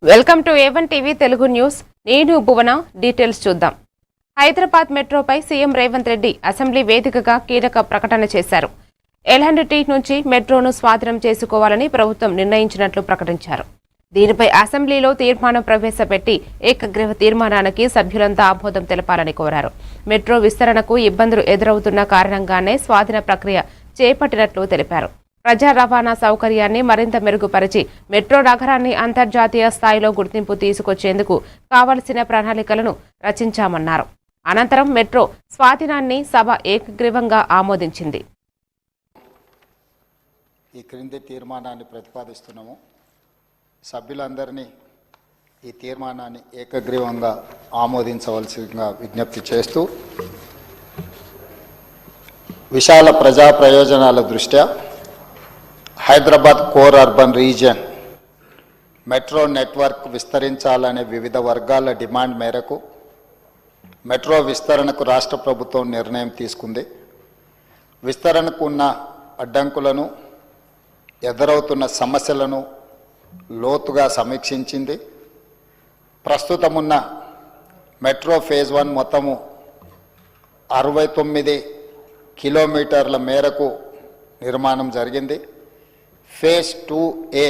Welcome to A1 TV Telugu news. నేను భువన. Details చూద్దాం. Hyderabad మెట్రోపై CM Revanth Reddy assembly వేదికగా కీలక ప్రకటన చేశారు. L&T నుంచి మెట్రోను స్వాధీనం చేసుకోవాలని ప్రభుత్వం నిర్ణయించినట్లు ప్రకటించారు. దీనిపై అసెంబ్లీలో తీర్మానం ప్రవేశపెట్టి ఏకగ్రీవ తీర్మానానికి సభ్యులంతా ఆమోదం తెలపాలని కోరారు. మెట్రో విస్తరణకు ఇబ్బందులు ఎదురవుతున్న కారణంగానే స్వాధీన ప్రక్రియ చేపట్టినట్లు తెలిపారు. ప్రజా రవాణా సౌకర్యాన్ని మరింత మెరుగుపరిచి మెట్రో నగరాన్ని అంతర్జాతీయ స్థాయిలో గుర్తింపు తీసుకొచ్చేందుకు కావలసిన ప్రణాళికలను రచించామన్నారు. అనంతరం మెట్రో స్వాధీనాన్ని సభ ఏకగ్రీవంగా ఆమోదించింది. ఈ క్రింది తీర్మానాన్ని ప్రతిపాదిస్తున్నాము. సభ్యులందరినీ ఈ తీర్మానాన్ని ఏకగ్రీవంగా ఆమోదించవలసిందిగా విజ్ఞప్తి చేస్తూ, విశాల ప్రజా ప్రయోజనాల దృష్ట్యా Hyderabad core urban region metro network విస్తరించాలనే వివిధ వర్గాల డిమాండ్ మేరకు మెట్రో విస్తరణకు రాష్ట్ర ప్రభుత్వం నిర్ణయం తీసుకుంది. విస్తరణకు ఉన్న అడ్డంకులను, ఎదురవుతున్న సమస్యలను లోతుగా సమీక్షించింది. ప్రస్తుతం ఉన్న మెట్రో ఫేజ్ 1 మొత్తము 69 కిలోమీటర్ల మేరకు నిర్మాణం జరిగింది. ఫేజ్ 2A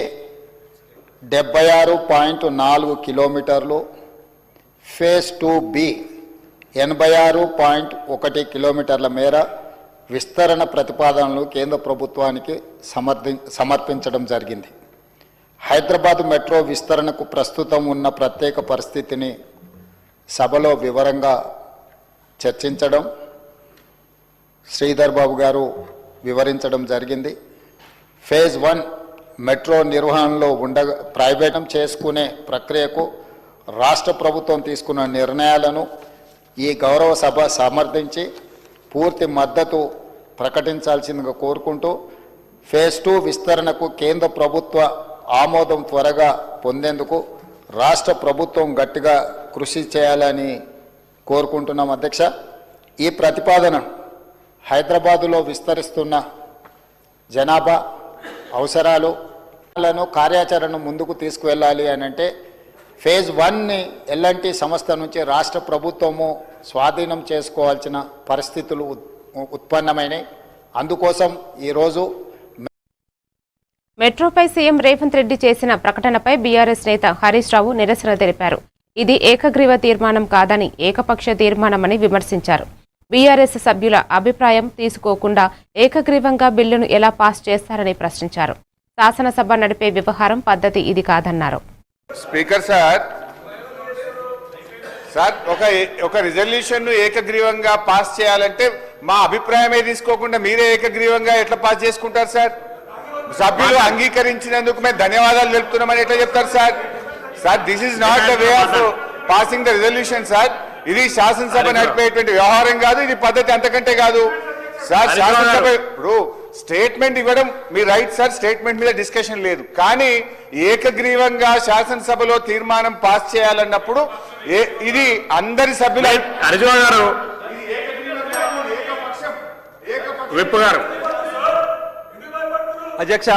76.4 కిలోమీటర్లు, ఫేజ్ 2B 86.1 కిలోమీటర్ల మేర విస్తరణ ప్రతిపాదనలు కేంద్ర ప్రభుత్వానికి సమర్పించడం జరిగింది. హైదరాబాద్ మెట్రో విస్తరణకు ప్రస్తుతం ఉన్న ప్రత్యేక పరిస్థితిని సభలో వివరంగా చర్చించడం శ్రీధర్ బాబు గారు వివరించడం జరిగింది. ఫేజ్ 1 మెట్రో నిర్వహణలో ప్రైవేటం చేసుకునే ప్రక్రియకు రాష్ట్ర ప్రభుత్వం తీసుకున్న నిర్ణయాలను ఈ గౌరవ సభ సమర్థించి పూర్తి మద్దతు ప్రకటించాల్సిందిగా కోరుకుంటూ, ఫేజ్ 2 విస్తరణకు కేంద్ర ప్రభుత్వ ఆమోదం త్వరగా పొందేందుకు రాష్ట్ర ప్రభుత్వం గట్టిగా కృషి చేయాలని కోరుకుంటున్నాం. అధ్యక్ష, ఈ ప్రతిపాదన హైదరాబాదులో విస్తరిస్తున్న జనాభా అవసరాలను కార్యాచరణను ముందుకు తీసుకువెళ్ళాలి అని అంటే ఫేజ్ 1ని L&T సంస్థ నుంచి రాష్ట్ర ప్రభుత్వము స్వాధీనం చేసుకోవాల్సిన పరిస్థితులు ఉత్పన్నమైనాయి. అందుకోసం ఈరోజు మెట్రోపై సీఎం రేవంత్ రెడ్డి చేసిన ప్రకటనపై బీఆర్ఎస్ నేత హరీష్ రావు నిరసన తెలిపారు. ఇది ఏకగ్రీవ తీర్మానం కాదని, ఏకపక్ష తీర్మానమని విమర్శించారు. బీఆర్ఎస్ సభ్యుల అభిప్రాయం తీసుకోకుండా ఏకగ్రీవంగా బిల్లును ఎలా పాస్ చేస్తారని ప్రశ్నించారు. శాసనసభ నడిపే వ్యవహారం పద్ధతి ఇది కాదన్నారు. స్పీకర్ సార్ ఒక రిజల్యూషన్ ను ఏకగ్రీవంగా పాస్ చేయాలంటే మా అభిప్రాయమే తీసుకోకుండా మీరే ఏకగ్రీవంగా ఎట్లా పాస్ చేసుకుంటారు సార్? సభ్యులు అంగీకరించినందుకు మేము ధన్యవాదాలు తెలుపుతున్నామని ఎట్లా చెప్తారు sir? Sir, this is not the way of passing the resolution sir. ఇది శాసనసభ నడిపేటువంటి వ్యవహారం కాదు, ఇది పద్ధతి అంతకంటే కాదు సార్. శాసనసభ ఇప్పుడు స్టేట్మెంట్ ఇవ్వడం మీ రైట్ సార్, స్టేట్మెంట్ మీద డిస్కషన్ లేదు. కానీ ఏకగ్రీవంగా శాసనసభలో తీర్మానం పాస్ చేయాలన్నప్పుడు ఇది అందరి సభ్యులు అధ్యక్ష,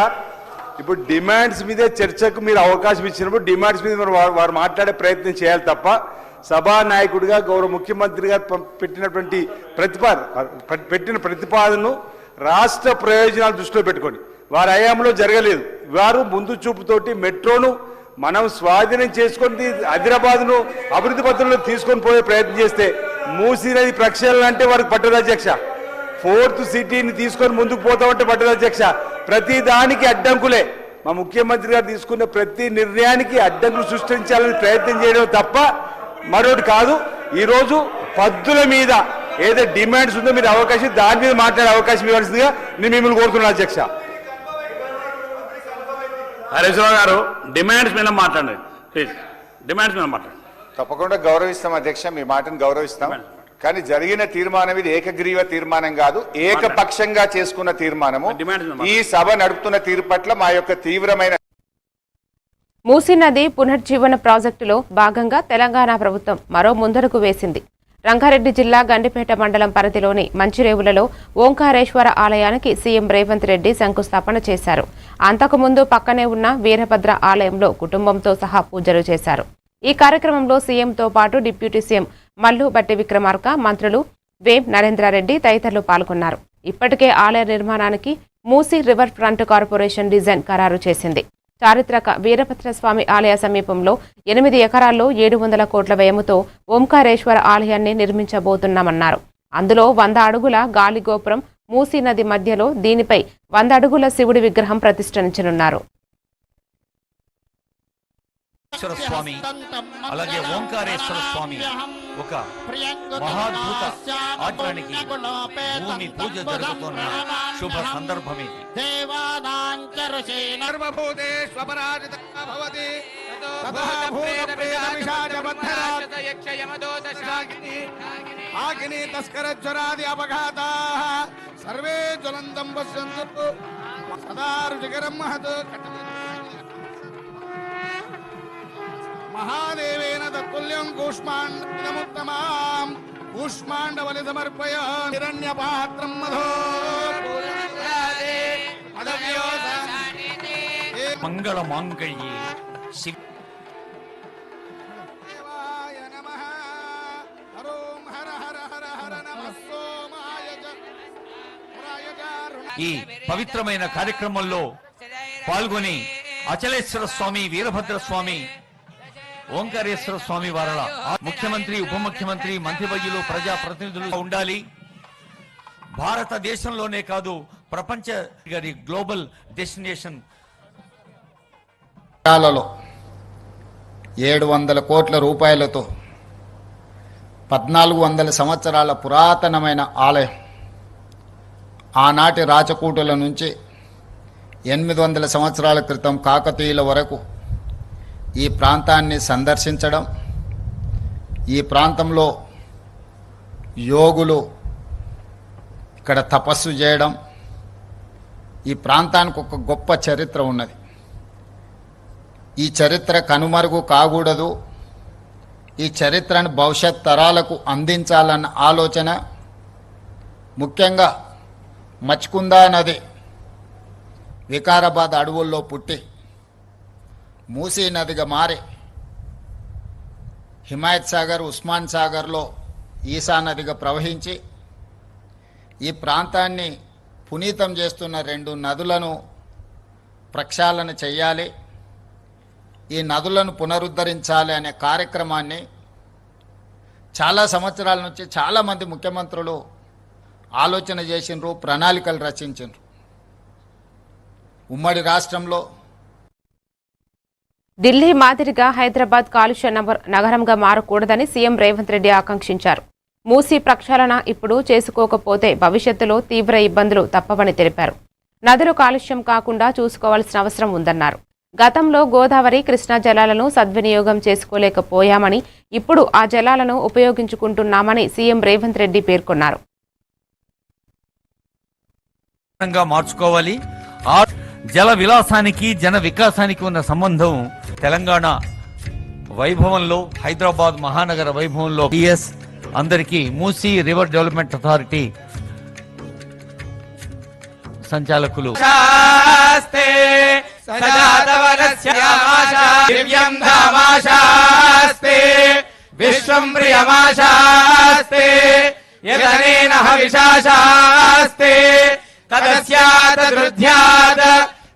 ఇప్పుడు డిమాండ్స్ మీదే చర్చకు మీరు అవకాశం ఇచ్చినప్పుడు డిమాండ్స్ మీద వారు మాట్లాడే ప్రయత్నం చేయాలి తప్ప సభానాయకుడిగా గౌరవ ముఖ్యమంత్రిగా పెట్టిన ప్రతిపాదనను రాష్ట్ర ప్రయోజనాలు దృష్టిలో పెట్టుకొని వారి హయాంలో జరగలేదు. వారు ముందు చూపుతోటి మెట్రోను మనం స్వాధీనం చేసుకొని హైదరాబాద్ను అభివృద్ధి పత్రంలో తీసుకొని పోయే ప్రయత్నం చేస్తే మూసీ నది ప్రక్షాళన అంటే వారికి పట్టదు అధ్యక్ష. 4th సిటీని తీసుకొని ముందుకు పోతామంటే పట్టదు అధ్యక్ష. ప్రతి దానికి అడ్డంకులే. మా ముఖ్యమంత్రి గారు తీసుకున్న ప్రతి నిర్ణయానికి అడ్డంకులు సృష్టించాలని ప్రయత్నం చేయడం తప్ప మరొకటి కాదు. ఈరోజు పద్దుల మీద ఏదో డిమాండ్స్ ఉందో మీరు అవకాశం దాని మీద మాట్లాడే అవకాశం ఇవ్వాల్సిందిగా నేను మిమ్మల్ని కోరుతున్నాను అధ్యక్ష. హరీష్ రావు గారు, డిమాండ్స్ మీద మాట్లాడండి ప్లీజ్. డిమాండ్స్ మీద మాట్లాడండి. తప్పకుండా గౌరవిస్తాం అధ్యక్ష, మీ మాటను గౌరవిస్తాం. కానీ జరిగిన తీర్మానం ఇది ఏకగ్రీవ తీర్మానం కాదు, ఏకపక్షంగా చేసుకున్న తీర్మానము. ఈ సభ నడుపుతున్న తీరు పట్ల మా యొక్క తీవ్రమైన మూసీ నది పునర్జీవన ప్రాజెక్టులో భాగంగా తెలంగాణ ప్రభుత్వం మరో ముందడుగు వేసింది. రంగారెడ్డి జిల్లా గండిపేట మండలం పరిధిలోని మంచిరేవులలో ఓంకారేశ్వర ఆలయానికి సీఎం రేవంత్ రెడ్డి శంకుస్థాపన చేశారు. అంతకుముందు పక్కనే ఉన్న వీరభద్ర ఆలయంలో కుటుంబంతో సహా పూజలు చేశారు. ఈ కార్యక్రమంలో సీఎంతో పాటు డిప్యూటీ సీఎం మల్లు బట్టి విక్రమార్క, మంత్రులు వేం నరేంద్రారెడ్డి తదితరులు పాల్గొన్నారు. ఇప్పటికే ఆలయ నిర్మాణానికి Musi river front corporation design ఖరారు చేసింది. చారిత్రక వీరభద్రస్వామి ఆలయ సమీపంలో 8 ఎకరాల్లో 700 కోట్ల వ్యయముతో ఓంకారేశ్వర ఆలయాన్ని నిర్మించబోతున్నామన్నారు. అందులో 100 అడుగుల గాలి గోపురం, మూసీ నది మధ్యలో దీనిపై 100 అడుగుల శివుడి విగ్రహం ప్రతిష్ఠించనున్నారు. స్వామి అలాగే ఓంకారేశ్వర స్వామి ఒక మహాద్భుత ఆచరణకి భూమి పూజ జరుగుతున్న శుభ సందర్భం ఇది. సర్వే జ్వలంతం పశ్యంతు సదా రుచికరం మహత్ మహాదేవేన తత్తుల్యం కూష్మాండముత్తమాం కూష్మాండవలి సమర్పయ హిరణ్యపాత్రం మధో మంగళ మాంగళ్యే శివ దేవాయ నమః. హరోం హర హర హర హర నమః సోమాయ చ పురాయ చ ఈ పవిత్రమైన కార్యక్రమంలో పాల్గొని అచలేశ్వర స్వామి, వీరభద్ర స్వామి, ఓంకారేశ్వర స్వామి వారల ముఖ్యమంత్రి, ఉప ముఖ్యమంత్రి, మంత్రివర్యులు, ప్రజా ప్రతినిధులు ఉండాలి. భారతదేశంలోనే కాదు ప్రపంచ గ్లోబల్ డెస్టినేషన్ 700 కోట్ల రూపాయలతో 1400 సంవత్సరాల పురాతనమైన ఆలయం. ఆనాటి రాచకూటుల నుంచి 800 సంవత్సరాల క్రితం కాకతీయుల వరకు ఈ ప్రాంతాన్ని సందర్శించడం, ఈ ప్రాంతంలో యోగులు ఇక్కడ తపస్సు చేయడం, ఈ ప్రాంతానికి ఒక గొప్ప చరిత్ర ఉన్నది. ఈ చరిత్ర కనుమరుగు కాకూడదు. ఈ చరిత్రను భవిష్యత్ తరాలకు అందించాలన్న ఆలోచన, ముఖ్యంగా మచ్కుందా నది వికారాబాద్ అడవుల్లో పుట్టి మూసీ నదిగా మారి హిమాయత్ సాగర్, ఉస్మాన్ సాగర్లో ఈసా నదిగా ప్రవహించి ఈ ప్రాంతాన్ని పునీతం చేస్తున్న 2 నదులను ప్రక్షాళన చేయాలి, ఈ నదులను పునరుద్ధరించాలి అనే కార్యక్రమాన్ని చాలా సంవత్సరాల నుంచి చాలామంది ముఖ్యమంత్రులు ఆలోచన చేసినారు, ప్రణాళికలు రచించారు. ఉమ్మడి రాష్ట్రంలో ఢిల్లీ మాదిరిగా హైదరాబాద్ కాలుష్య నగరంగా మారకూడదని సీఎం రేవంత్ రెడ్డి ఆకాంక్షించారు. మూసీ ప్రక్షాళన ఇప్పుడు చేసుకోకపోతే భవిష్యత్తులో తీవ్ర ఇబ్బందులు తప్పవని తెలిపారు. నదులు కాలుష్యం కాకుండా చూసుకోవాల్సిన అవసరం ఉందన్నారు. గతంలో గోదావరి, కృష్ణా జలాలను సద్వినియోగం చేసుకోలేకపోయామని, ఇప్పుడు ఆ జలాలను ఉపయోగించుకుంటున్నామని సీఎం రేవంత్ రెడ్డి పేర్కొన్నారు. మార్చుకోవాలి. జల విలాసానికి, జన వికాసానికి ఉన్న సంబంధం తెలంగాణ వైభవంలో, హైదరాబాద్ మహానగర వైభవంలో అందరికీ మూసీ రివర్ డెవలప్మెంట్ అథారిటీ సంచాలకులు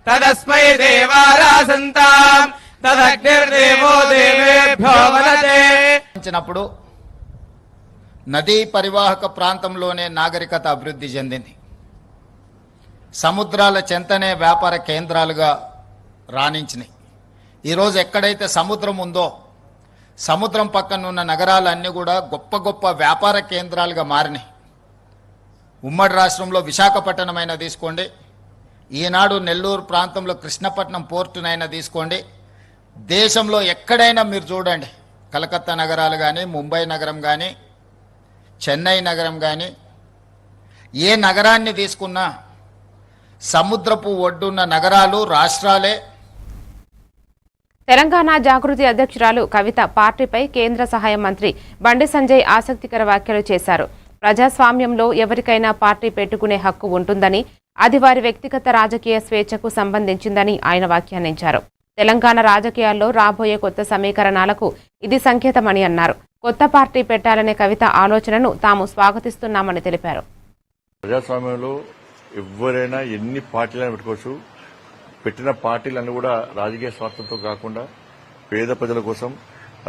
తదస్మై దేవారాసంతాం తదగ్నిర్దేవో దేవేభ్యో వదతే. నదీ పరివాహక ప్రాంతంలోనే నాగరికత అభివృద్ధి చెందింది. సముద్రాల చెంతనే వ్యాపార కేంద్రాలుగా రాణించినాయి. ఈరోజు ఎక్కడైతే సముద్రం ఉందో సముద్రం పక్కన ఉన్న నగరాలన్నీ కూడా గొప్ప గొప్ప వ్యాపార కేంద్రాలుగా మారినాయి. ఉమ్మడి రాష్ట్రంలో విశాఖపట్నం అయినా తీసుకోండి, ఈనాడు నెల్లూరు ప్రాంతంలో కృష్ణపట్నం పోర్టునైనా తీసుకోండి, దేశంలో ఎక్కడైనా మీరు చూడండి, కలకత్తా నగరాలు కానీ, ముంబై నగరం కానీ, చెన్నై నగరం కానీ, ఏ నగరాన్ని తీసుకున్నా సముద్రపు ఒడ్డున్న నగరాలు, రాష్ట్రాలే. తెలంగాణ జాగృతి అధ్యక్షురాలు కవిత పార్టీపై కేంద్ర సహాయ మంత్రి బండి సంజయ్ ఆసక్తికర వ్యాఖ్యలు చేశారు. ప్రజాస్వామ్యంలో ఎవరికైనా పార్టీ పెట్టుకునే హక్కు ఉంటుందని, అది వారి వ్యక్తిగత రాజకీయ స్వేచ్ఛకు సంబంధించిందని ఆయన వ్యాఖ్యానించారు. తెలంగాణ రాజకీయాల్లో రాబోయే కొత్త సమీకరణాలకు ఇది సంకేతమని అన్నారు. కొత్త పార్టీ పెట్టాలనే కవిత ఆలోచనను తాము స్వాగతిస్తున్నామని తెలిపారు. ప్రజాస్వామ్యంలో ఎవరైనా ఎన్ని పార్టీలను పెట్టుకోవచ్చు. పెట్టిన పార్టీలన్నీ కూడా రాజకీయ స్వార్థంతో కాకుండా పేద ప్రజల కోసం,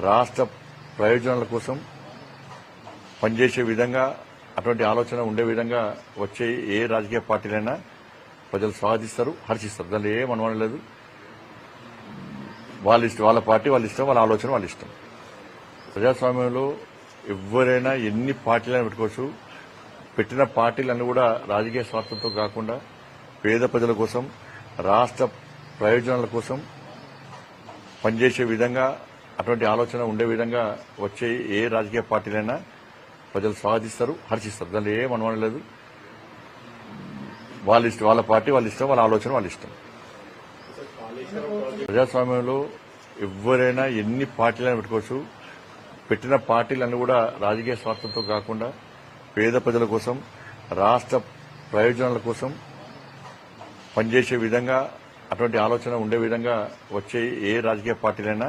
రాష్ట్ర ప్రయోజనాల కోసం పనిచేసే విధంగా, అటువంటి ఆలోచన ఉండే విధంగా వచ్చే ఏ రాజకీయ పార్టీలైనా ప్రజలు స్వాగతిస్తారు, హర్షిస్తారు. దానిలో ఏం అనుమానం లేదు. వాళ్ళ ఇష్టం, వాళ్ళ పార్టీ వాళ్ళ ఇష్టం, వాళ్ళ ఆలోచన వాళ్ళ ఇష్టం. ప్రజాస్వామ్యంలో ఎవరైనా ఎన్ని పార్టీలను పెట్టుకోవచ్చు. పెట్టిన పార్టీలన్నీ కూడా రాజకీయ స్వార్థంతో కాకుండా పేద ప్రజల కోసం, రాష్ట్ర ప్రయోజనాల కోసం పనిచేసే విధంగా, అటువంటి ఆలోచన ఉండే విధంగా వచ్చే ఏ రాజకీయ పార్టీలైనా ప్రజలు స్వాగతిస్తారు, హర్షిస్తారు. దానిలో ఏం అనుమానం లేదు. వాళ్ళ ఇష్టం, వాళ్ళ పార్టీ వాళ్ళ ఇష్టం, వాళ్ళ ఆలోచన వాళ్ళ ఇష్టం. ప్రజాస్వామ్యంలో ఎవరైనా ఎన్ని పార్టీలను పెట్టుకోవచ్చు. పెట్టిన పార్టీలన్నీ కూడా రాజకీయ స్వార్థంతో కాకుండా పేద ప్రజల కోసం, రాష్ట్ర ప్రయోజనాల కోసం పనిచేసే విధంగా, అటువంటి ఆలోచన ఉండే విధంగా వచ్చే ఏ రాజకీయ పార్టీలైనా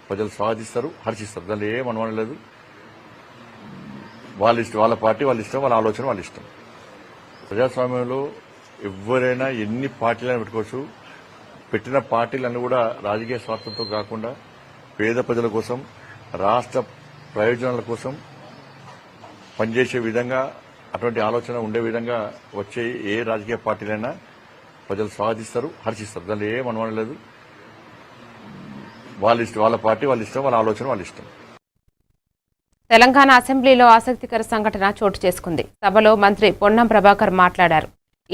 ప్రజలు స్వాగతిస్తారు, హర్షిస్తారు. దానిలో ఏం అనుమానం లేదు. వాళ్ళ ఇష్టం, వాళ్ళ పార్టీ వాళ్ళ ఇష్టం, వాళ్ళ ఆలోచన వాళ్ళ ఇష్టం. ప్రజాస్వామ్యంలో ఎవరైనా ఎన్ని పార్టీలను పెట్టుకోవచ్చు. పెట్టిన పార్టీలన్నీ కూడా రాజకీయ స్వార్థంతో కాకుండా పేద ప్రజల కోసం, రాష్ట్ర ప్రయోజనాల కోసం పనిచేసే విధంగా, అటువంటి ఆలోచన ఉండే విధంగా వచ్చే ఏ రాజకీయ పార్టీలైనా ప్రజలు స్వాగతిస్తారు, హర్షిస్తారు. దానిలో ఏం అనుమానం లేదు. వాళ్ళ ఇష్టం, వాళ్ళ పార్టీ వాళ్ళ ఇష్టం, వాళ్ళ ఆలోచన వాళ్ళ ఇష్టం. తెలంగాణ అసెంబ్లీలో ఆసక్తికర సంఘటన చోటు చేసుకుంది. సభలో మంత్రి పొన్నం ప్రభాకర్ మాట్లాడారు.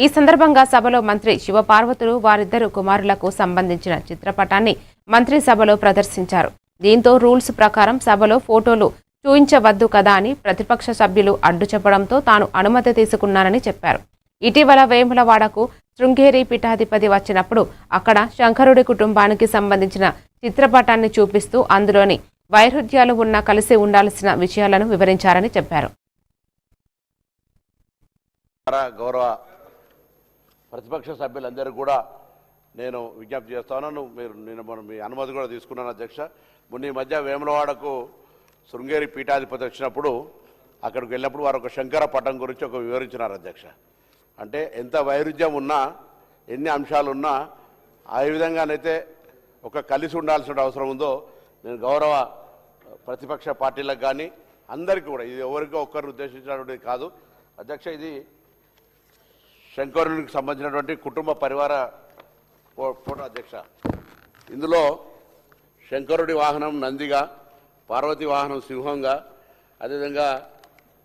ఈ సందర్భంగా సభలో మంత్రి శివపార్వతులు వారిద్దరు కుమారులకు సంబంధించిన చిత్రపటాన్ని మంత్రి సభలో ప్రదర్శించారు. దీంతో రూల్స్ ప్రకారం సభలో ఫోటోలు చూయించవద్దు కదా అని ప్రతిపక్ష సభ్యులు అడ్డు చెప్పడంతో తాను అనుమతి తీసుకున్నానని చెప్పారు. ఇటీవల వేములవాడకు శృంగేరి పీఠాధిపతి వచ్చినప్పుడు అక్కడ శంకరుడి కుటుంబానికి సంబంధించిన చిత్రపటాన్ని చూపిస్తూ అందులోని వైరుధ్యాలు ఉన్న కలిసి ఉండాల్సిన విషయాలను వివరించారని చెప్పారు. గౌరవ ప్రతిపక్ష సభ్యులందరూ కూడా నేను విజ్ఞప్తి చేస్తాను. నేను మీ అనుమతి కూడా తీసుకున్నాను అధ్యక్ష. మొన్న ఈ మధ్య వేములవాడకు శృంగేరి పీఠాధిపతి వచ్చినప్పుడు అక్కడికి వెళ్ళినప్పుడు వారు ఒక శంకర పటం గురించి ఒక వివరించినారు అధ్యక్ష. అంటే ఎంత వైరుధ్యం ఉన్నా, ఎన్ని అంశాలు ఉన్నా, ఆ విధంగానైతే ఒక కలిసి ఉండాల్సిన అవసరం ఉందో నేను గౌరవ ప్రతిపక్ష పార్టీలకు కానీ అందరికీ కూడా, ఇది ఎవరికో ఒక్కరిని ఉద్దేశించినటువంటిది కాదు అధ్యక్ష. ఇది శంకరునికి సంబంధించినటువంటి కుటుంబ పరివార ఫోటో అధ్యక్ష. ఇందులో శంకరుడి వాహనం నందిగా, పార్వతి వాహనం సింహంగా, అదేవిధంగా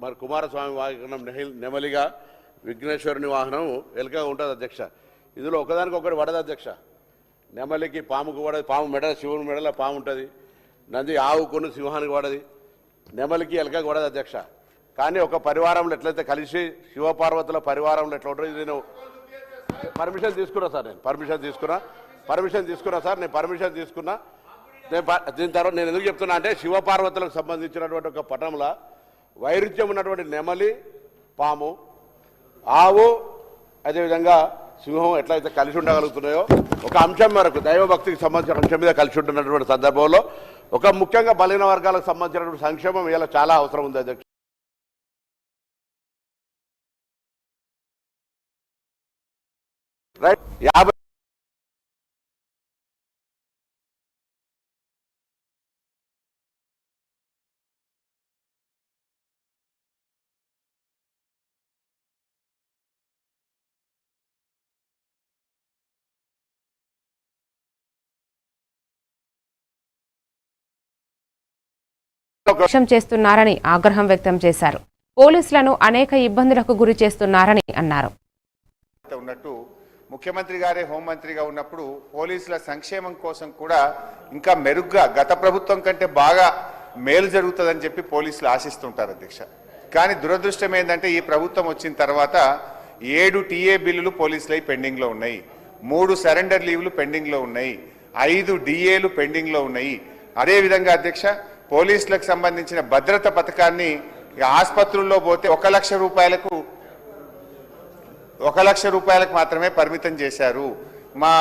మరి కుమారస్వామి వాహనం నెమలిగా, విఘ్నేశ్వరుని వాహనం ఎలుకగా ఉంటుంది అధ్యక్ష. ఇందులో ఒకదానికొకటి పడదు అధ్యక్ష. నెమలికి పాముకు పడదు, పాము మెడ, శివుని మెడలో పాము ఉంటుంది. నంది ఆవుకుని సింహానికి పడది, నెమలికి ఎలుకకు పడదు అధ్యక్ష. కానీ ఒక పరివారంలో ఎట్లయితే కలిసి శివపార్వతుల పరివారంలో ఎట్లా ఉంటుంది, నేను పర్మిషన్ తీసుకున్నా సార్. నేను పర్మిషన్ తీసుకున్నా సార్. నేను పర్మిషన్ తీసుకున్నా. దీని తర్వాత నేను ఎందుకు చెప్తున్నా అంటే, శివపార్వతులకు సంబంధించినటువంటి ఒక పటంలో వైరుధ్యం ఉన్నటువంటి నెమలి, పాము, ఆవు, అదేవిధంగా సింహం ఎట్లయితే కలిసి ఉండగలుగుతున్నాయో, ఒక అంశం వరకు దైవభక్తికి సంబంధించిన అంశం మీద కలిసి ఉంటున్నటువంటి సందర్భంలో ఒక ముఖ్యంగా బలహీన వర్గాలకు సంబంధించినటువంటి సంక్షేమం ఇలా చాలా అవసరం ఉంది అధ్యక్ష. రైట్ 50 చేస్తున్నారని ఆగ్రహం వ్యక్తం చేశారు. పోలీసులను అనేక ఇబ్బందులకు గురి చేస్తున్నారని అన్నారు. ఉన్నట్టు ముఖ్యమంత్రి గారే హోంమంత్రిగా ఉన్నప్పుడు పోలీసుల సంక్షేమం కోసం కూడా ఇంకా మెరుగ్గా, గత ప్రభుత్వం కంటే బాగా మేలు జరుగుతుందని చెప్పి పోలీసులు ఆశిస్తుంటారు అధ్యక్ష. కానీ దురదృష్టం ఏంటంటే, ఈ ప్రభుత్వం వచ్చిన తర్వాత 7 టీఏ బిల్లులు పోలీసులై పెండింగ్లో ఉన్నాయి, 3 సరెండర్ లీవ్లు పెండింగ్లో ఉన్నాయి, 5 డిఏలు పెండింగ్లో ఉన్నాయి. అదేవిధంగా అధ్యక్ష, పోలీసులకు సంబంధించిన భద్రత పథకాన్ని ఆసుపత్రుల్లో పోతే 1 లక్ష రూపాయలకు 1,00,000 రూపాయలకు మాత్రమే పరిమితం చేశారు. మా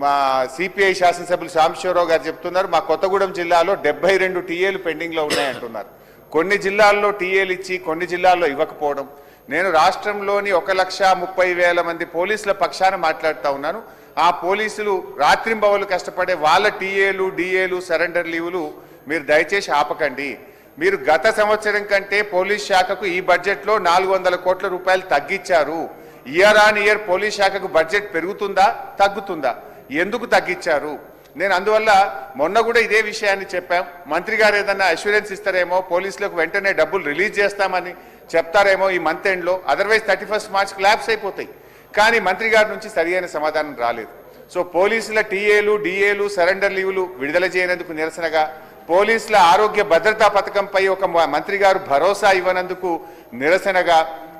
మా సిపిఐ శాసనసభ్యులు సాంబశివరావు గారు చెప్తున్నారు, మా కొత్తగూడెం జిల్లాలో 72 టీఏలు పెండింగ్లో ఉన్నాయంటున్నారు. కొన్ని జిల్లాల్లో టీఏలు ఇచ్చి కొన్ని జిల్లాల్లో ఇవ్వకపోవడం. నేను రాష్ట్రంలోని 1,30,000 మంది పోలీసుల పక్షాన మాట్లాడుతూ ఉన్నాను. ఆ పోలీసులు రాత్రింబవలు కష్టపడే వాళ్ళ టీఏలు, డిఏలు, సరెండర్ లీవులు మీరు దయచేసి ఆపకండి. మీరు గత సంవత్సరం కంటే పోలీస్ శాఖకు ఈ బడ్జెట్లో 400 కోట్ల రూపాయలు తగ్గించారు. ఇయర్ ఆన్ ఇయర్ పోలీస్ శాఖకు బడ్జెట్ పెరుగుతుందా తగ్గుతుందా? ఎందుకు తగ్గించారు? నేను అందువల్ల మొన్న కూడా ఇదే విషయాన్ని చెప్పాం. మంత్రి గారు ఏదన్నా అష్యూరెన్స్ ఇస్తారేమో, పోలీసులకు వెంటనే డబ్బులు రిలీజ్ చేస్తామని చెప్తారేమో ఈ మంత్ ఎండ్లో, అదర్వైజ్ 31 మార్చ్ క్లాప్స్ అయిపోతాయి. కానీ మంత్రి గారి నుంచి సరియైన సమాధానం రాలేదు. సో పోలీసుల టీఏలు, డిఏలు, సరెండర్ లీవులు విడుదల చేయనందుకు నిరసనగా, పోలీసుల ఆరోగ్య భద్రతా పథకంపై ఒక మంత్రి గారు భరోసా ఇవ్వనందుకు నిరసనగా,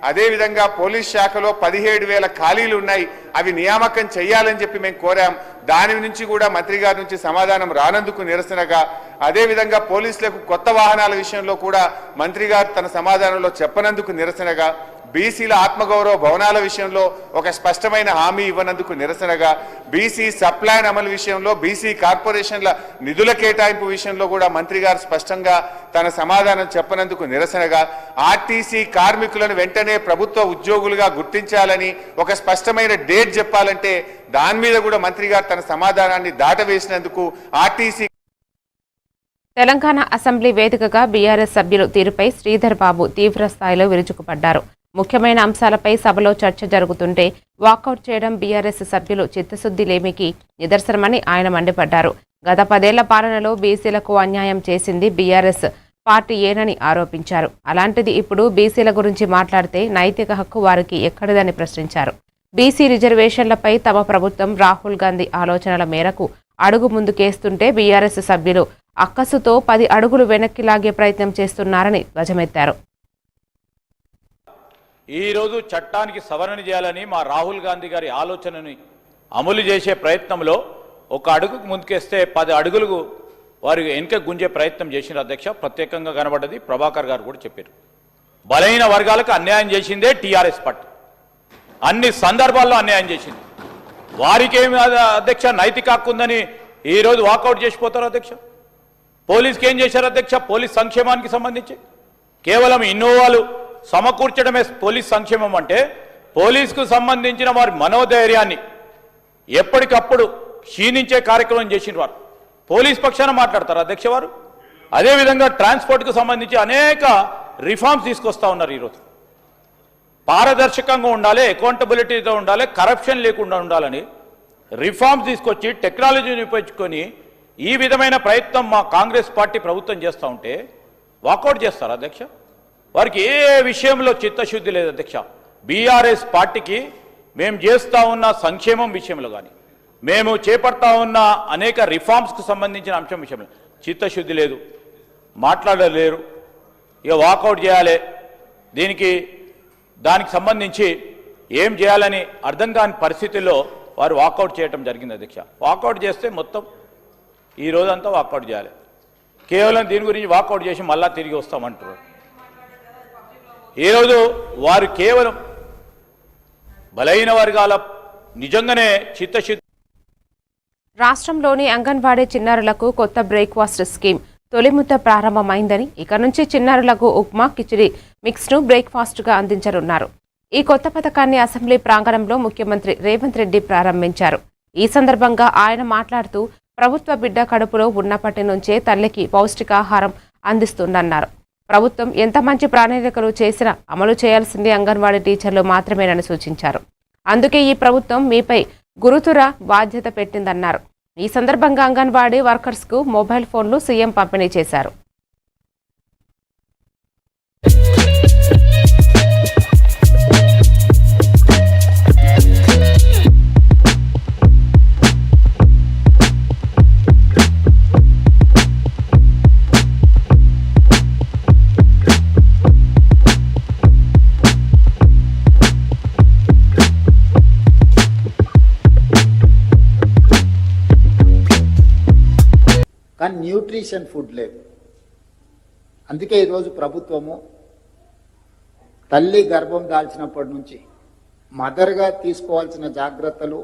అదేవిధంగా పోలీస్ శాఖలో 17,000 ఖాళీలు ఉన్నాయి, అవి నియామకం చేయాలని చెప్పి మేము కోరాం. దాని నుంచి కూడా మంత్రి గారి నుంచి సమాధానం రానందుకు నిరసనగా, అదేవిధంగా పోలీసులకు కొత్త వాహనాల విషయంలో కూడా మంత్రి గారు తన సమాధానంలో చెప్పనందుకు నిరసనగా, బీసీల ఆత్మగౌరవ భవనాల విషయంలో ఒక స్పష్టమైన హామీ ఇవ్వనందుకు నిరసనగా, బీసీ సప్లాన్ అమలు విషయంలో, బీసీ కార్పొరేషన్ల నిధుల కేటాయింపు విషయంలో కూడా మంత్రి గారు స్పష్టంగా తన సమాధానం చెప్పనందుకు నిరసనగా, ఆర్టీసీ కార్మికులను వెంటనే ప్రభుత్వ ఉద్యోగులుగా గుర్తించాలని ఒక స్పష్టమైన డేట్ చెప్పాలంటే దాని మీద కూడా మంత్రి గారు తన సమాధానాన్ని దాటవేసినందుకు ఆర్టీసీ. తెలంగాణ అసెంబ్లీ వేదికగా బీఆర్ఎస్ సభ్యులు తీరుపై శ్రీధర్ బాబు తీవ్ర స్థాయిలో విరుచుకుపడ్డారు. ముఖ్యమైన అంశాలపై సభలో చర్చ జరుగుతుంటే వాకౌట్ చేయడం బీఆర్ఎస్ సభ్యులు చిత్తశుద్ధి లేమికి నిదర్శనమని ఆయన మండిపడ్డారు. గత 10 ఏళ్ల పాలనలో బీసీలకు అన్యాయం చేసింది బీఆర్ఎస్ పార్టీ ఏనని ఆరోపించారు. అలాంటిది ఇప్పుడు బీసీల గురించి మాట్లాడితే నైతిక హక్కు వారికి ఎక్కడిదని ప్రశ్నించారు. బీసీ రిజర్వేషన్లపై తమ ప్రభుత్వం రాహుల్ గాంధీ ఆలోచనల మేరకు అడుగు ముందుకేస్తుంటే బీఆర్ఎస్ సభ్యులు అక్కసుతో 10 అడుగులు వెనక్కి లాగే ప్రయత్నం చేస్తున్నారని ధ్వజమెత్తారు. ఈరోజు చట్టానికి సవరణ చేయాలని మా రాహుల్ గాంధీ గారి ఆలోచనని అమలు చేసే ప్రయత్నంలో ఒక అడుగుకు ముందుకేస్తే 10 అడుగులకు వారు వెనుక గుంజే ప్రయత్నం చేసిన అధ్యక్ష ప్రత్యేకంగా కనబడ్డది. ప్రభాకర్ గారు కూడా చెప్పారు, బలహీన వర్గాలకు అన్యాయం చేసిందే టీఆర్ఎస్ పార్టీ, అన్ని సందర్భాల్లో అన్యాయం చేసింది. వారికేమి అధ్యక్ష నైతిక హక్కు ఉందని ఈరోజు వాకౌట్ చేసిపోతారు అధ్యక్ష. పోలీస్కి ఏం చేశారు అధ్యక్ష? పోలీస్ సంక్షేమానికి సంబంధించి కేవలం ఇన్నోవాలు సమకూర్చడమే పోలీస్ సంక్షేమం అంటే, పోలీసుకు సంబంధించిన వారి మనోధైర్యాన్ని ఎప్పటికప్పుడు క్షీణించే కార్యక్రమం చేసిన వారు పోలీస్ పక్షాన మాట్లాడతారు అధ్యక్ష వారు. అదేవిధంగా ట్రాన్స్పోర్ట్కు సంబంధించి అనేక రిఫార్మ్స్ తీసుకొస్తా ఉన్నారు. ఈరోజు పారదర్శకంగా ఉండాలి, అకౌంటబిలిటీతో ఉండాలి, కరప్షన్ లేకుండా ఉండాలని రిఫార్మ్స్ తీసుకొచ్చి టెక్నాలజీని ఉపయోగించుకొని ఈ విధమైన ప్రయత్నం మా కాంగ్రెస్ పార్టీ ప్రభుత్వం చేస్తూ ఉంటే వాకౌట్ చేస్తారు అధ్యక్ష. వారికి ఏ విషయంలో చిత్తశుద్ధి లేదు అధ్యక్ష. బీఆర్ఎస్ పార్టీకి మేము చేస్తూ ఉన్న సంక్షేమం విషయంలో కానీ, మేము చేపడతా ఉన్న అనేక రిఫార్మ్స్కు సంబంధించిన అంశం విషయంలో చిత్తశుద్ధి లేదు, మాట్లాడలేరు. ఇక వాకౌట్ చేయాలి, దానికి సంబంధించి ఏం చేయాలని అర్థం కాని పరిస్థితుల్లో వారు వాకౌట్ చేయడం జరిగింది అధ్యక్ష. వాకౌట్ చేస్తే మొత్తం ఈ రోజంతా వాకౌట్ చేయాలి. కేవలం దీని గురించి వాకౌట్ చేసి మళ్ళా తిరిగి వస్తామంటారు. ఈరోజు వారు కేవలం బలహీన వర్గాల నిజంగానే చిత్తశుద్ధి. రాష్ట్రంలోని అంగన్వాడీ చిన్నారులకు కొత్త బ్రేక్ఫాస్ట్ స్కీమ్ తొలిముద్ద ప్రారంభమైందని, ఇక నుంచి చిన్నారులకు ఉప్మా, కిచిడి మిక్స్ను బ్రేక్ఫాస్ట్గా అందించనున్నారు. ఈ కొత్త పథకాన్ని అసెంబ్లీ ప్రాంగణంలో ముఖ్యమంత్రి రేవంత్ రెడ్డి ప్రారంభించారు. ఈ సందర్భంగా ఆయన మాట్లాడుతూ ప్రభుత్వ బిడ్డ కడుపులో ఉన్నప్పటి నుంచే తల్లికి పౌష్టికాహారం అందిస్తుందన్నారు. ప్రభుత్వం ఎంత మంచి ప్రణాళికలు చేసినా అమలు చేయాల్సింది అంగన్వాడీ టీచర్లు మాత్రమేనని సూచించారు. అందుకే ఈ ప్రభుత్వం మీపై గురుతుర బాధ్యత పెట్టిందన్నారు. ఈ సందర్భంగా అంగన్వాడీ వర్కర్స్కు మొబైల్ ఫోన్లు సీఎం పంపిణీ చేశారు. కానీ న్యూట్రిషన్ ఫుడ్ లేదు. అందుకే ఈరోజు ప్రభుత్వము తల్లి గర్భం దాల్చినప్పటి నుంచి మదర్గా తీసుకోవాల్సిన జాగ్రత్తలు,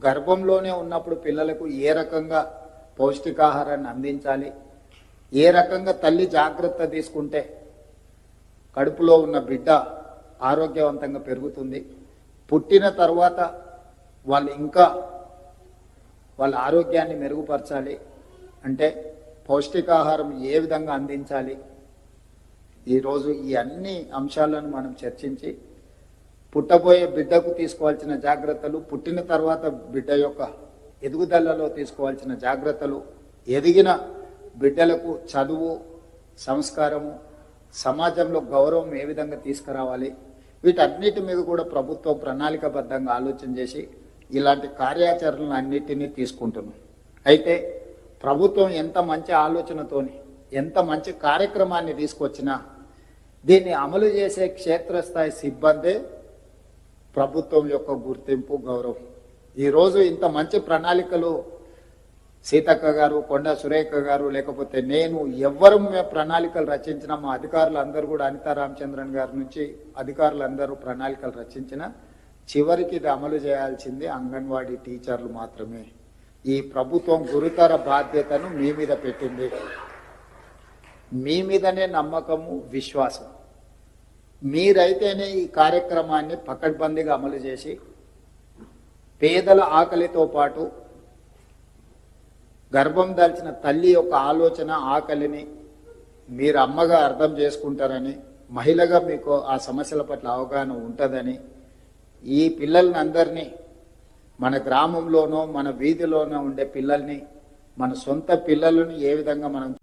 గర్భంలోనే ఉన్నప్పుడు పిల్లలకు ఏ రకంగా పౌష్టికాహారాన్ని అందించాలి, ఏ రకంగా తల్లి జాగ్రత్త తీసుకుంటే కడుపులో ఉన్న బిడ్డ ఆరోగ్యవంతంగా పెరుగుతుంది, పుట్టిన తర్వాత వాళ్ళు ఇంకా వాళ్ళ ఆరోగ్యాన్ని మెరుగుపరచాలి అంటే పౌష్టికాహారం ఏ విధంగా అందించాలి. ఈరోజు ఈ అన్ని అంశాలను మనం చర్చించి పుట్టబోయే బిడ్డకు తీసుకోవాల్సిన జాగ్రత్తలు, పుట్టిన తర్వాత బిడ్డ యొక్క ఎదుగుదలలో తీసుకోవాల్సిన జాగ్రత్తలు, ఎదిగిన బిడ్డలకు చదువు, సంస్కారము, సమాజంలో గౌరవం ఏ విధంగా తీసుకురావాలి, వీటన్నిటి మీద కూడా ప్రభుత్వం ప్రణాళికాబద్ధంగా ఆలోచన చేసి ఇలాంటి కార్యాచరణలు అన్నిటినీ తీసుకుంటున్నాం. అయితే ప్రభుత్వం ఎంత మంచి ఆలోచనతోని ఎంత మంచి కార్యక్రమాన్ని తీసుకొచ్చినా దీన్ని అమలు చేసే క్షేత్రస్థాయి సిబ్బందే ప్రభుత్వం యొక్క గుర్తింపు, గౌరవం. ఈరోజు ఇంత మంచి ప్రణాళికలు సీతక్క గారు, కొండా సురేఖ గారు, లేకపోతే నేను ఎవ్వరు ప్రణాళికలు రచించిన మా అధికారులు అందరూ కూడా అనితా రామచంద్రన్ గారి నుంచి అధికారులందరూ ప్రణాళికలు రచించిన చివరికి ఇది అమలు చేయాల్సింది అంగన్వాడీ టీచర్లు మాత్రమే. ఈ ప్రభుత్వం గురుతర బాధ్యతను మీ మీద పెట్టింది. మీ మీదనే నమ్మకము, విశ్వాసం. మీరైతేనే ఈ కార్యక్రమాన్ని పకడ్బందీగా అమలు చేసి పేదల ఆకలితో పాటు గర్భం దాల్చిన తల్లి యొక్క ఆలోచన, ఆకలిని మీరు అమ్మగా అర్థం చేసుకుంటారని, మహిళగా మీకు ఆ సమస్యల పట్ల అవగాహన ఉంటుందని, ఈ పిల్లల్ని అందరినీ మన గ్రామంలోనో మన వీధిలోనో ఉండే పిల్లల్ని మన సొంత పిల్లలను ఏ విధంగా మనం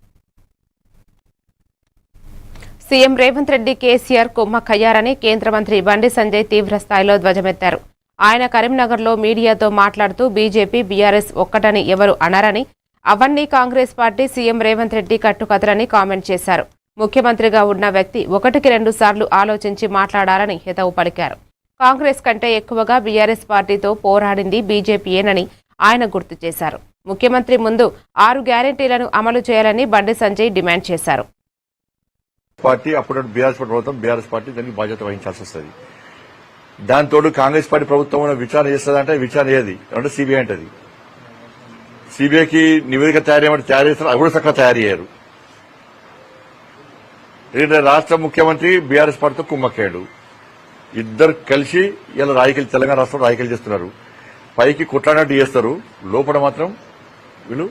సీఎం రేవంత్ రెడ్డి కేసీఆర్ కుమ్మక్కయ్యారని కేంద్ర మంత్రి బండి సంజయ్ తీవ్ర స్థాయిలో ధ్వజమెత్తారు. ఆయన కరీంనగర్లో మీడియాతో మాట్లాడుతూ బీజేపీ, బీఆర్ఎస్ ఒక్కటని ఎవరు అనరని, అవన్నీ కాంగ్రెస్ పార్టీ, సీఎం రేవంత్ రెడ్డి కట్టుకథలని కామెంట్ చేశారు. ముఖ్యమంత్రిగా ఉన్న వ్యక్తి 1-2 సార్లు ఆలోచించి మాట్లాడాలని హితవు పలికారు. కాంగ్రెస్ కంటే ఎక్కువగా బీఆర్ఎస్ పార్టీతో పోరాడింది బీజేపీయేనని ఆయన గుర్తు చేశారు. ముఖ్యమంత్రి ముందు 6 గ్యారెంటీలను అమలు చేయాలని బండి సంజయ్ డిమాండ్ చేశారు. పార్టీ అప్పుడు బీఆర్ఎస్ పార్టీ దానికి బాధ్యత వహించాల్సి వస్తుంది. దాంతో కాంగ్రెస్ పార్టీ ప్రభుత్వం విచారణ చేస్తుందంటే విచారణ ఏది అంటే సిబిఐ అంటది. సిబిఐకి నివేదిక తయారు చేస్తారు, అవి కూడా చక్కగా తయారు చేయరు. రాష్ట్ర ముఖ్యమంత్రి బీఆర్ఎస్ పార్టీతో కుమ్మక్కాడు. ఇద్దరు కలిసి ఇలా రాజకీయాలు, తెలంగాణ రాష్ట్రంలో రాజకీయాలు చేస్తున్నారు. పైకి కొట్లాడినట్టు చేస్తారు, లోపల మాత్రం వీళ్ళు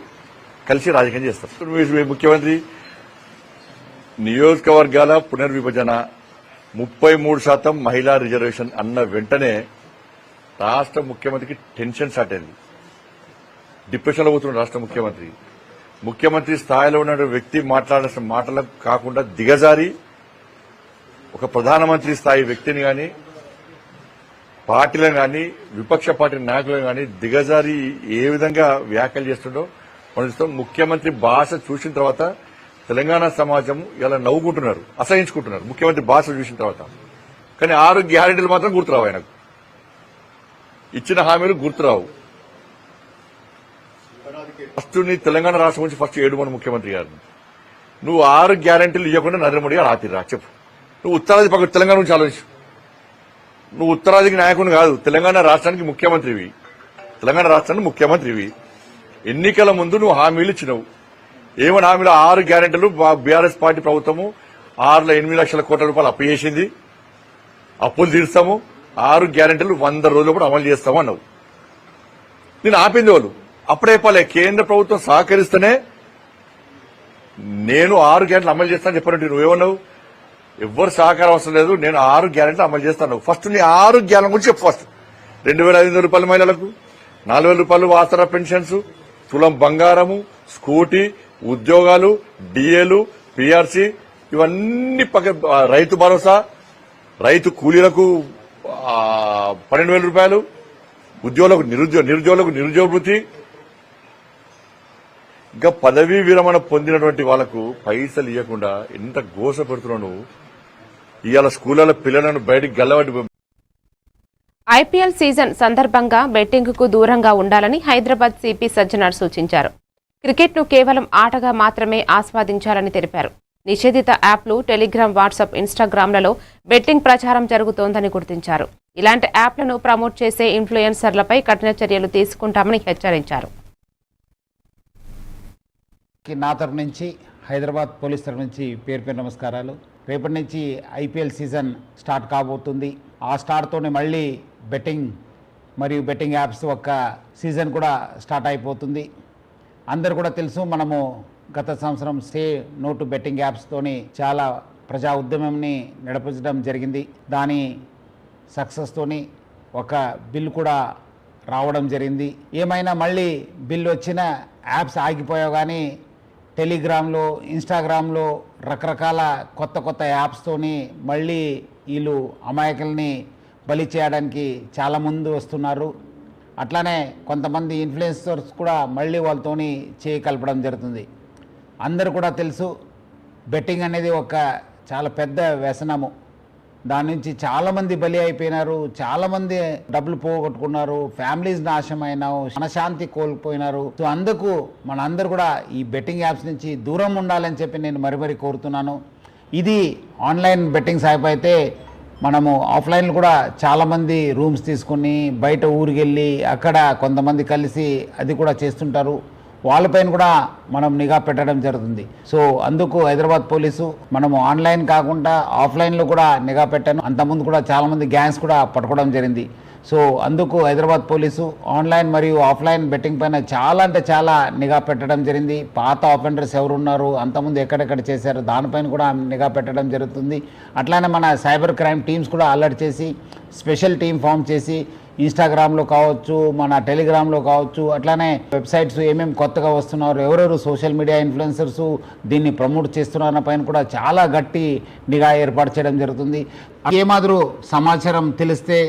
కలిసి రాజకీయం చేస్తారు. ముఖ్యమంత్రి నియోజకవర్గాల పునర్విభజన 33% మహిళా రిజర్వేషన్ అన్న వెంటనే రాష్ట్ర ముఖ్యమంత్రికి టెన్షన్ స్టార్ట్ అయింది. డిప్రెషన్లో పోతున్న రాష్ట్ర ముఖ్యమంత్రి స్థాయిలో ఉన్న వ్యక్తి మాట్లాడాల్సిన మాటలకు కాకుండా దిగజారి ఒక ప్రధానమంత్రి స్థాయి వ్యక్తిని గాని, పార్టీలను గాని, విపక్ష పార్టీ నాయకులను గాని దిగజారి ఏ విధంగా వ్యాఖ్యలు చేస్తుండో మనం చూస్తాం. ముఖ్యమంత్రి భాష చూసిన తర్వాత తెలంగాణ సమాజం ఇలా నవ్వుకుంటున్నారు, అసహించుకుంటున్నారు ముఖ్యమంత్రి భాష చూసిన తర్వాత. కానీ 6 గ్యారెంటీలు మాత్రం గుర్తురావు. ఆయనకు ఇచ్చిన హామీలు గుర్తురావు. ఫస్ట్ నీ తెలంగాణ రాష్ట్రం నుంచి ఫస్ట్ ఏడుమని ముఖ్యమంత్రి గారిని నువ్వు 6 గ్యారెంటీలు ఇవ్వకుండా నరేంద్ర మోడీ గారు ఆతిరా చెప్పు. నువ్వు ఉత్తరాది పక్క తెలంగాణ నుంచి ఆలోచించు. నువ్వు ఉత్తరాదికి నాయకుని కాదు, తెలంగాణ రాష్ట్రానికి ముఖ్యమంత్రివి. తెలంగాణ రాష్ట్రానికి ముఖ్యమంత్రివి. ఎన్నికల ముందు నువ్వు హామీలు ఇచ్చినవు. ఏమని హామీలు? 6 గ్యారెంటీలు బీఆర్ఎస్ పార్టీ ప్రభుత్వము 8 లక్షల కోట్ల రూపాయలు అప్పు చేసింది, అప్పులు తీరుస్తాము, 6 గ్యారెంటీలు 100 రోజులు కూడా అమలు చేస్తాము అన్నావు. నేను ఆపింది వాళ్ళు అప్పుడే చెప్పాలి. కేంద్ర ప్రభుత్వం సహకరిస్తేనే నేను 6 గ్యారెంటీలు అమలు చేస్తానని చెప్పానంటే నువ్వేమన్నావు? ఎవ్వరు సహకారం అవసరం లేదు, నేను 6 గ్యారెంటీలు అమలు చేస్తాను. ఫస్ట్ నీ 6 గ్యారెంటీ గురించి చెప్పు. ఫస్ట్ 2,500 రూపాయల మహిళలకు, 4,000 రూపాయలు ఆసరా పెన్షన్స్, తులం బంగారము, స్కూటీ, ఉద్యోగాలు, డిఏలు, పిఆర్సీ, ఇవన్నీ రైతు భరోసా, రైతు కూలీలకు 12,000 రూపాయలు, ఉద్యోగులకు నిరుద్యోగులకు నిరుద్యోగ వృత్తి, ఇంకా పదవీ విరమణ పొందినటువంటి వాళ్లకు పైసలు ఇవ్వకుండా ఎంత గోస పెడుతున్నావు నువ్వు. ఇవాళ స్కూళ్లలో పిల్లలను బయటికి గల్లబట్టి. ఐపీఎల్ సీజన్ సందర్భంగా బెట్టింగ్కు దూరంగా ఉండాలని హైదరాబాద్ సిపి సజ్జనార్ సూచించారు. క్రికెట్ను కేవలం ఆటగా మాత్రమే ఆస్వాదించాలని తెలిపారు. నిషేధిత యాప్లు టెలిగ్రామ్, వాట్సాప్, ఇన్స్టాగ్రామ్లలో బెట్టింగ్ ప్రచారం జరుగుతోందని గుర్తించారు. ఇలాంటి యాప్లను ప్రమోట్ చేసే ఇన్ఫ్లుయెన్సర్లపై కఠిన చర్యలు తీసుకుంటామని హెచ్చరించారు. నా తరపు నుంచి, హైదరాబాద్ పోలీస్ తరపు నుంచి పేరు నమస్కారాలు. రేపటి నుంచి ఐపీఎల్ సీజన్ స్టార్ట్ కాబోతుంది. ఆ స్టార్ట్తోనే మళ్ళీ బెట్టింగ్ మరియు బెట్టింగ్ యాప్స్ ఒక సీజన్ కూడా స్టార్ట్ అయిపోతుంది. అందరు కూడా తెలుసు, మనము గత సంవత్సరం సే నో టు బెట్టింగ్ యాప్స్తోని చాలా ప్రజా ఉద్యమంని నడిపించడం జరిగింది. దాని సక్సెస్తోని ఒక బిల్ కూడా రావడం జరిగింది. ఏమైనా మళ్ళీ బిల్ వచ్చిన యాప్స్ ఆగిపోయావు, కానీ టెలిగ్రామ్లో, ఇన్స్టాగ్రామ్లో రకరకాల కొత్త యాప్స్తోని మళ్ళీ వీళ్ళు అమాయకుల్ని బలి చేయడానికి చాలా ముందు వస్తున్నారు. అట్లానే కొంతమంది ఇన్ఫ్లుయెన్సర్స్ కూడా మళ్ళీ వాళ్ళతోని చేయి కలపడం జరుగుతుంది. అందరూ కూడా తెలుసు, బెట్టింగ్ అనేది ఒక చాలా పెద్ద వ్యసనము. దాని నుంచి చాలామంది బలి అయిపోయినారు, చాలామంది డబ్బులు పోగొట్టుకున్నారు, ఫ్యామిలీస్ నాశనమైనారు, మనశాంతి కోల్పోయినారు. సో అందుకు మనందరూ కూడా ఈ బెట్టింగ్ యాప్స్ నుంచి దూరం ఉండాలని చెప్పి నేను మరీ కోరుతున్నాను. ఇది ఆన్లైన్ బెట్టింగ్ యాప్ అయితే మనము ఆఫ్లైన్లో కూడా చాలామంది రూమ్స్ తీసుకుని బయట ఊరికి వెళ్ళి అక్కడ కొంతమంది కలిసి అది కూడా చేస్తుంటారు. వాళ్ళపైన కూడా మనం నిఘా పెట్టడం జరుగుతుంది. సో అందుకు హైదరాబాద్ పోలీసు మనము ఆన్లైన్ కాకుండా ఆఫ్లైన్లో కూడా నిఘా పెట్టాను. అంతకుముందు కూడా చాలామంది గ్యాంగ్స్ కూడా పట్టుకోవడం జరిగింది. సో అందుకు హైదరాబాద్ పోలీసు ఆన్లైన్ మరియు ఆఫ్లైన్ బెట్టింగ్ పైన చాలా నిఘా పెట్టడం జరిగింది. పాత ఆఫెండర్స్ ఎవరున్నారు, అంతకుముందు ఎక్కడెక్కడ చేశారు, దానిపైన కూడా నిఘా పెట్టడం జరుగుతుంది. అట్లానే మన సైబర్ క్రైమ్ టీమ్స్ కూడా అలర్ట్ చేసి స్పెషల్ టీం ఫామ్ చేసి ఇన్స్టాగ్రామ్లో కావచ్చు, మన టెలిగ్రామ్లో కావచ్చు, అట్లానే వెబ్సైట్స్ ఏమేమి కొత్తగా వస్తున్నారు, ఎవరెవరు సోషల్ మీడియా ఇన్ఫ్లుయెన్సర్స్ దీన్ని ప్రమోట్ చేస్తున్న పైన కూడా చాలా గట్టి నిఘా ఏర్పాటు చేయడం జరుగుతుంది. ఏమాదిరి సమాచారం తెలిస్తే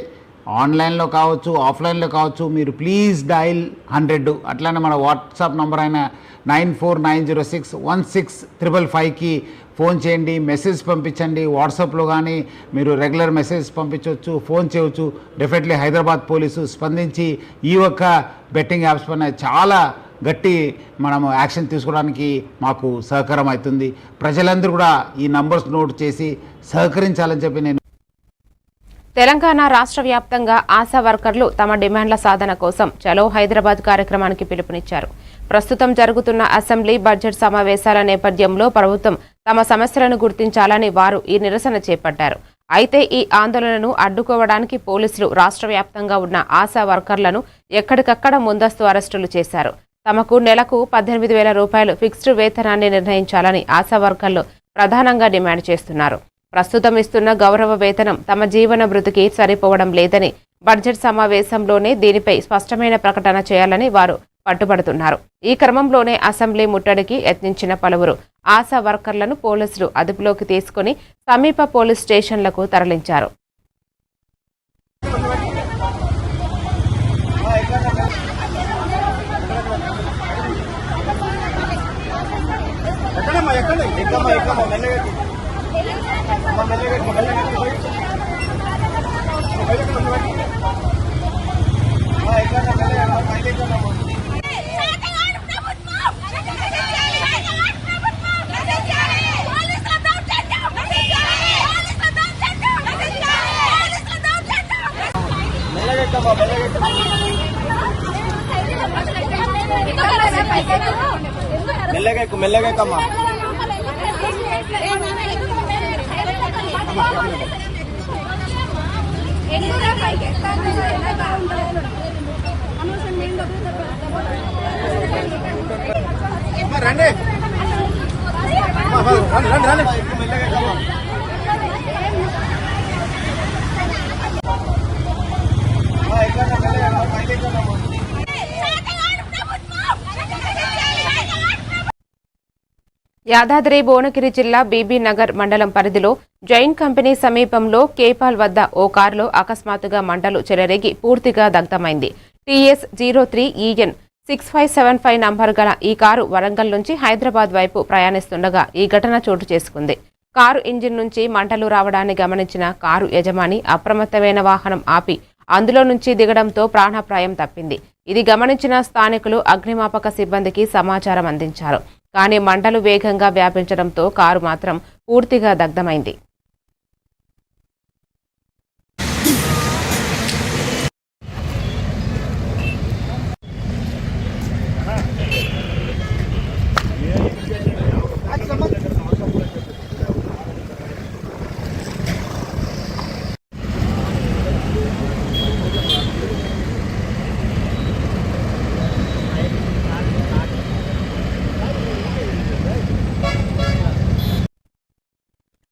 ఆన్లైన్లో కావచ్చు, ఆఫ్లైన్లో కావచ్చు, మీరు ప్లీజ్ డయల్ 100. అట్లానే మన వాట్సాప్ నంబర్ అయిన 9490616555కి ఫోన్ చేయండి, మెసేజ్ పంపించండి. వాట్సాప్లో కానీ మీరు రెగ్యులర్ మెసేజ్ పంపించవచ్చు, ఫోన్ చేయవచ్చు. డెఫినెట్లీ హైదరాబాద్ పోలీసు స్పందించి ఈ ఒక్క బెట్టింగ్ యాప్స్ పైన చాలా గట్టి మనము యాక్షన్ తీసుకోవడానికి మాకు సహకారం అవుతుంది. ప్రజలందరూ కూడా ఈ నంబర్స్ నోట్ చేసి సహకరించాలని చెప్పి నేను. తెలంగాణ రాష్ట్ర వ్యాప్తంగా ఆశా వర్కర్లు తమ డిమాండ్ల సాధన కోసం చలో హైదరాబాద్ కార్యక్రమానికి పిలుపునిచ్చారు. ప్రస్తుతం జరుగుతున్న అసెంబ్లీ బడ్జెట్ సమావేశాల నేపథ్యంలో ప్రభుత్వం తమ సమస్యలను గుర్తించాలని వారు ఈ నిరసన చేపట్టారు. అయితే ఈ ఆందోళనను అడ్డుకోవడానికి పోలీసులు రాష్ట్ర వ్యాప్తంగా ఉన్న ఆశా వర్కర్లను ఎక్కడికక్కడ ముందస్తు అరెస్టులు చేశారు. తమకు నెలకు 18,000 రూపాయలు ఫిక్స్డ్ వేతనాన్ని నిర్ణయించాలని ఆశా వర్కర్లు ప్రధానంగా డిమాండ్ చేస్తున్నారు. ప్రస్తుతం ఇస్తున్న గౌరవ వేతనం తమ జీవన భృతికి సరిపోవడం లేదని, బడ్జెట్ సమావేశంలోనే దీనిపై స్పష్టమైన ప్రకటన చేయాలని వారు పట్టుబడుతున్నారు. ఈ క్రమంలోనే అసెంబ్లీ ముట్టడికి యత్నించిన పలువురు ఆశా వర్కర్లను పోలీసులు అదుపులోకి తీసుకుని సమీప పోలీస్ స్టేషన్లకు తరలించారు. మెల్లగా రండి యాదాద్రి భువనగిరి జిల్లా బీబీ నగర్ మండలం పరిధిలో జైన్ కంపెనీ సమీపంలో కేపాల్ వద్ద ఓ కారులో అకస్మాత్తుగా మంటలు చెలరేగి పూర్తిగా దగ్ధమైంది. టీఎస్ 03EN 6575 నంబర్ గల ఈ కారు వరంగల్ నుంచి హైదరాబాద్ వైపు ప్రయాణిస్తుండగా ఈ ఘటన చోటు చేసుకుంది. కారు ఇంజిన్ నుంచి మంటలు రావడాన్ని గమనించిన కారు యజమాని అప్రమత్తమైన వాహనం ఆపి అందులో నుంచి దిగడంతో ప్రాణాపాయం తప్పింది. ఇది గమనించిన స్థానికులు అగ్నిమాపక సిబ్బందికి సమాచారం అందించారు. కానీ మంటలు వేగంగా వ్యాపించడంతో కారు మాత్రం పూర్తిగా దగ్ధమైంది.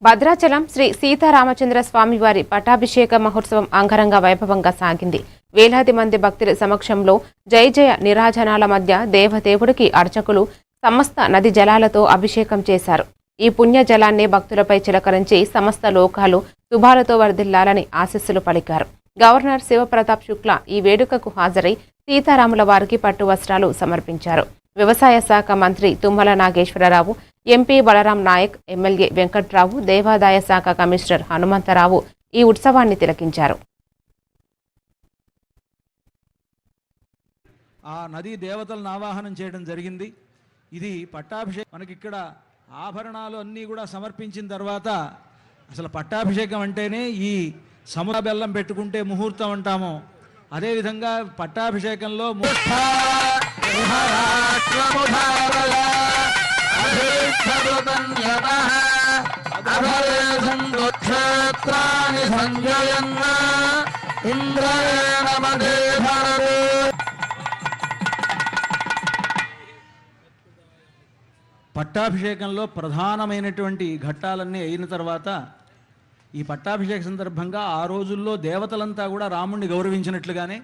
భద్రాచలం శ్రీ సీతారామచంద్ర స్వామి వారి పట్టాభిషేక మహోత్సవం అంగరంగ వైభవంగా సాగింది. వేలాది మంది భక్తుల సమక్షంలో జయ జయ నిరాజనాల మధ్య దేవదేవుడికి అర్చకులు సమస్త నది జలాలతో అభిషేకం చేశారు. ఈ పుణ్య జలాన్ని భక్తులపై చిలకరించి సమస్త లోకాలు శుభాలతో వర్ధిల్లాలని ఆశీస్సులు పలికారు. గవర్నర్ శివప్రతాప్ శుక్లా ఈ వేడుకకు హాజరై సీతారాముల వారికి పట్టు వస్త్రాలు సమర్పించారు. వ్యవసాయ శాఖ మంత్రి తుమ్మల నాగేశ్వరరావు, ఎంపీ బలరాం నాయక్, ఎమ్మెల్యే వెంకట్రావు, దేవాదాయ శాఖ కమిషనర్ హనుమంతరావు ఈ ఉత్సవాన్ని తిలకించారు. ఆ నదీ దేవతలను ఆవాహనం చేయడం జరిగింది. ఇది పట్టాభిషేకం. మనకి ఇక్కడ ఆభరణాలు అన్నీ కూడా సమర్పించిన తర్వాత అసలు పట్టాభిషేకం అంటేనే ఈ సముద్ర బెల్లం పెట్టుకుంటే ముహూర్తం అంటాము. అదేవిధంగా పట్టాభిషేకంలో పట్టాభిషేకంలో ప్రధానమైనటువంటి ఘట్టాలన్నీ అయిన తర్వాత ఈ పట్టాభిషేక సందర్భంగా ఆ రోజుల్లో దేవతలంతా కూడా రాముణ్ణి గౌరవించినట్లుగానే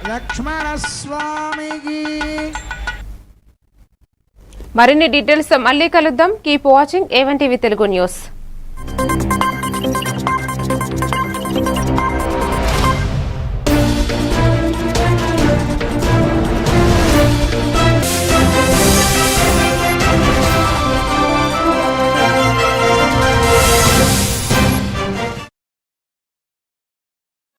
లక్ష్మణ స్వామికి. మరిన్ని డీటెయిల్స్ మళ్ళీ కలుద్దాం. Keep watching A1 TV Telugu news.